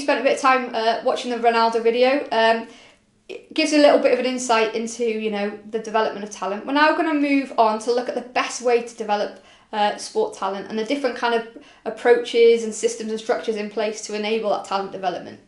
spent a bit of time watching the Ronaldo video. It gives a little bit of an insight into, you know, the development of talent. We're now going to move on to look at the best way to develop sport talent and the different kind of approaches and systems and structures in place to enable that talent development.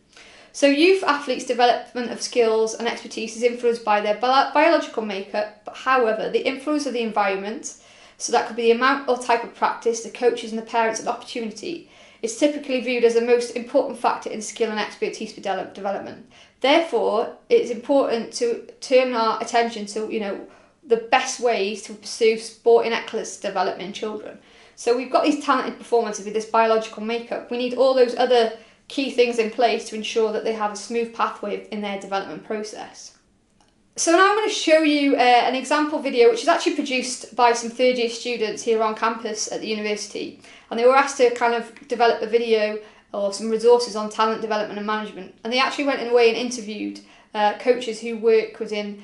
So youth athletes' development of skills and expertise is influenced by their biological makeup, but however, the influence of the environment, so that could be the amount or type of practice, the coaches and the parents and opportunity, is typically viewed as the most important factor in skill and expertise for development. Therefore, it's important to turn our attention to, you know, the best ways to pursue sporting excellence development in children. So we've got these talented performers with this biological makeup. We need all those other key things in place to ensure that they have a smooth pathway in their development process. So now I'm going to show you an example video which is actually produced by some third year students here on campus at the university, and they were asked to kind of develop a video or some resources on talent development and management, and they actually went away and interviewed coaches who work within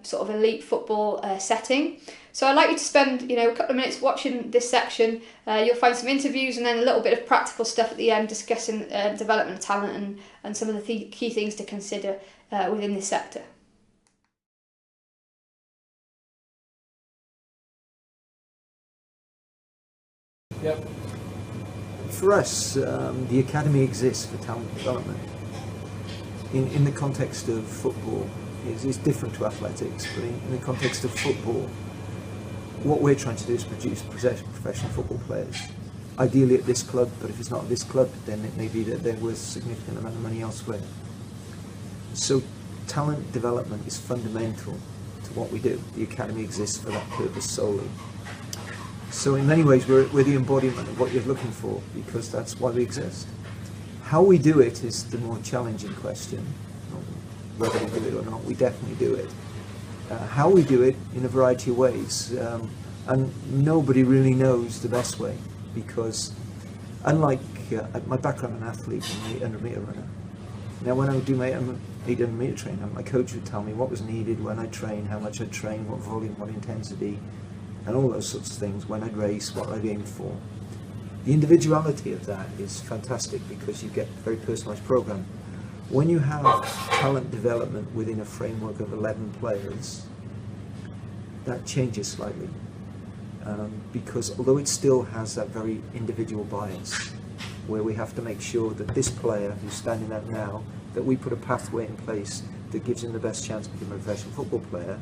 sort of elite football setting. So I'd like you to spend, you know, a couple of minutes watching this section. You'll find some interviews and then a little bit of practical stuff at the end discussing development of talent and some of the key things to consider within this sector. Yep. For us, the Academy exists for talent development. In the context of football, it's different to athletics, but in the context of football, what we're trying to do is produce professional football players. Ideally at this club, but if it's not at this club, then it may be that they're worth a significant amount of money elsewhere. So talent development is fundamental to what we do. The Academy exists for that purpose solely. So in many ways we're the embodiment of what you're looking for, because that's why we exist. How we do it is the more challenging question. Whether we do it or not, we definitely do it. How we do it in a variety of ways, and nobody really knows the best way, because unlike my background, I'm an athlete and an 800-meter runner. Now when I would do my 800-meter training, my coach would tell me what was needed when I train, how much I'd train, what volume, what intensity, and all those sorts of things, when I'd race, what I'd aim for. The individuality of that is fantastic because you get a very personalised program. When you have talent development within a framework of 11 players, that changes slightly. Because although it still has that very individual bias, where we have to make sure that this player who's standing out now, that we put a pathway in place that gives him the best chance of becoming a professional football player,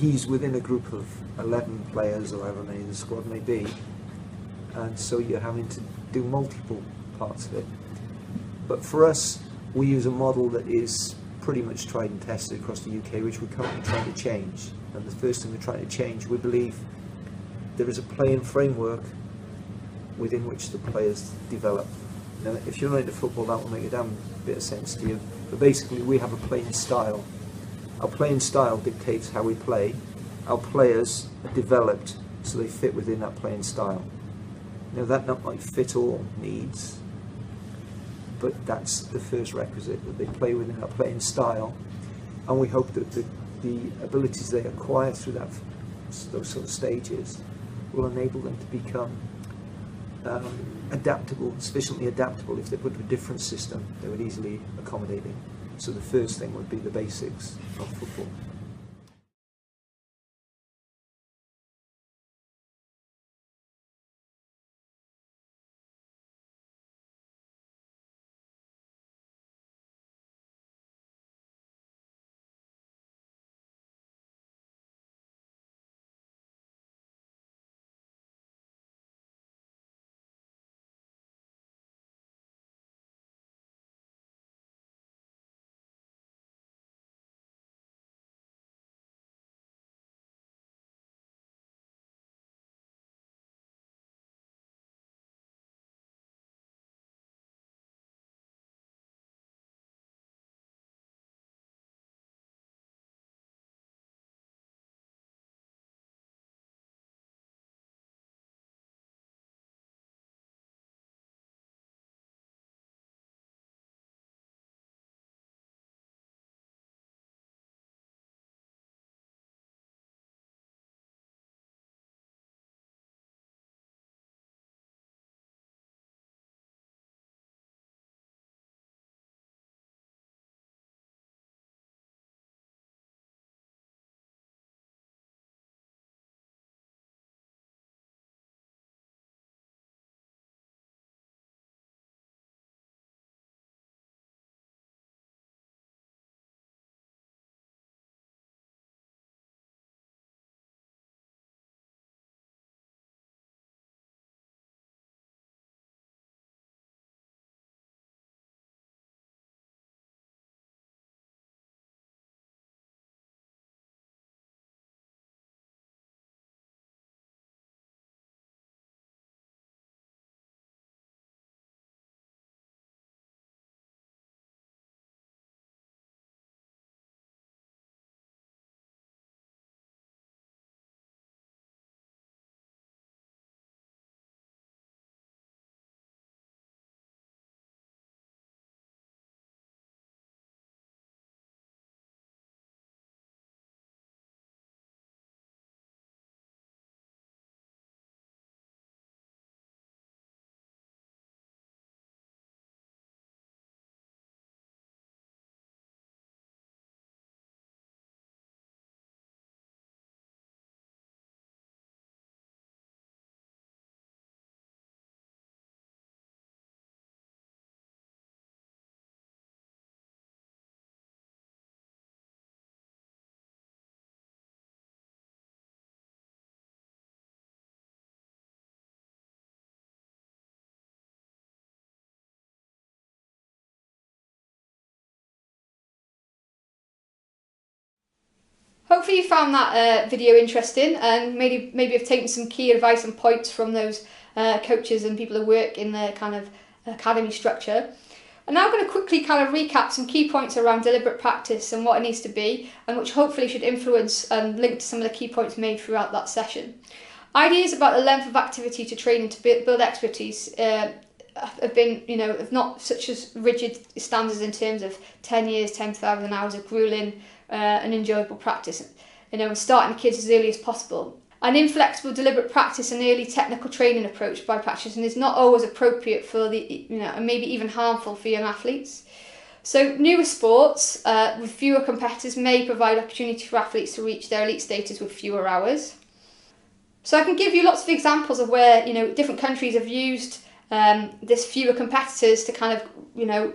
he's within a group of 11 players, or however many the squad may be, and so you're having to do multiple parts of it. But for us, we use a model that is pretty much tried and tested across the UK, which we're currently trying to change. And the first thing we're trying to change, we believe there is a playing framework within which the players develop. Now, if you're not into football, that will make a damn bit of sense to you. But basically, we have a playing style. Our playing style dictates how we play. Our players are developed so they fit within that playing style. Now, that not might fit all needs, but that's the first requisite, that they play within that playing style, and we hope that the abilities they acquire through those sort of stages will enable them to become adaptable, sufficiently adaptable. If they put a different system, they would easily accommodate it. So the first thing would be the basics of football. hopefully you found that video interesting, and maybe have taken some key advice and points from those coaches and people who work in the kind of academy structure. I'm now going to quickly kind of recap some key points around deliberate practice and what it needs to be, and which hopefully should influence and link to some of the key points made throughout that session. Ideas about the length of activity to training to build expertise have been, have not such as rigid standards in terms of 10 years, 10,000 hours of grueling and enjoyable practice, and starting the kids as early as possible. An inflexible, deliberate practice and early technical training approach by practitioners is not always appropriate for and maybe even harmful for young athletes. So newer sports with fewer competitors may provide opportunity for athletes to reach their elite status with fewer hours. So I can give you lots of examples of where, different countries have used this fewer competitors to kind of,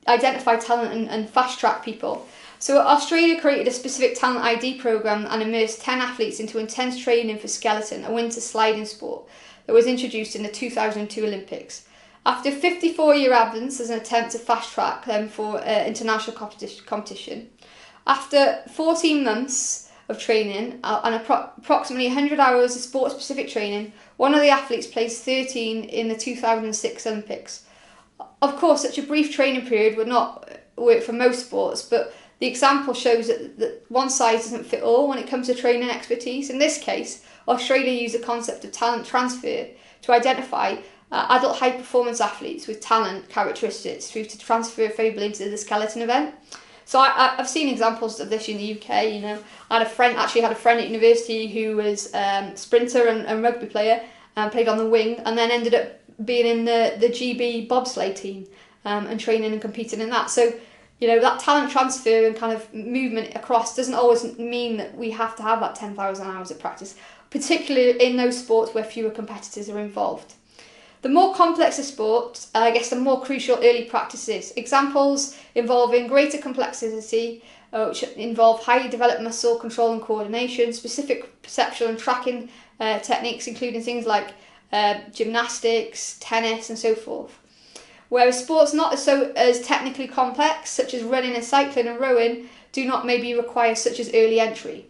identify talent and fast track people. So Australia created a specific talent ID program and immersed 10 athletes into intense training for skeleton, a winter sliding sport that was introduced in the 2002 Olympics. After a 54-year absence as an attempt to fast track them for international competition, after 14 months of training and approximately 100 hours of sport-specific training, one of the athletes placed 13 in the 2006 Olympics. Of course, such a brief training period would not work for most sports, but the example shows that one size doesn't fit all when it comes to training expertise. In this case, Australia used the concept of talent transfer to identify adult high-performance athletes with talent characteristics through to transfer favourably into the skeleton event. So I've seen examples of this in the UK. I had a friend at university who was a sprinter and rugby player, and played on the wing, and then ended up being in the GB bobsleigh team and training and competing in that. So that talent transfer and kind of movement across doesn't always mean that we have to have that 10,000 hours of practice, particularly in those sports where fewer competitors are involved. The more complex the sport, I guess the more crucial early practice is. Examples involving greater complexity, which involve highly developed muscle control and coordination, specific perceptual and tracking techniques, including things like gymnastics, tennis and so forth. Whereas sports not as technically complex, such as running and cycling and rowing, do not maybe require such as early entry.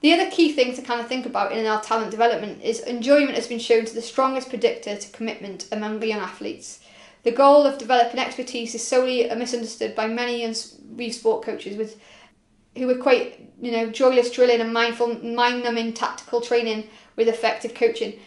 The other key thing to kind of think about in our talent development is enjoyment has been shown to the strongest predictor to commitment among the young athletes. The goal of developing expertise is solely misunderstood by many young sport coaches who equate joyless drilling and mind-numbing tactical training with effective coaching.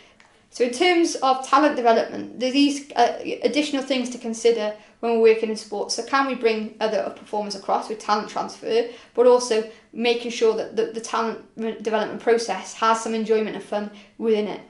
So in terms of talent development, there's these additional things to consider when we're working in sports. So can we bring other performers across with talent transfer, but also making sure that the talent development process has some enjoyment and fun within it.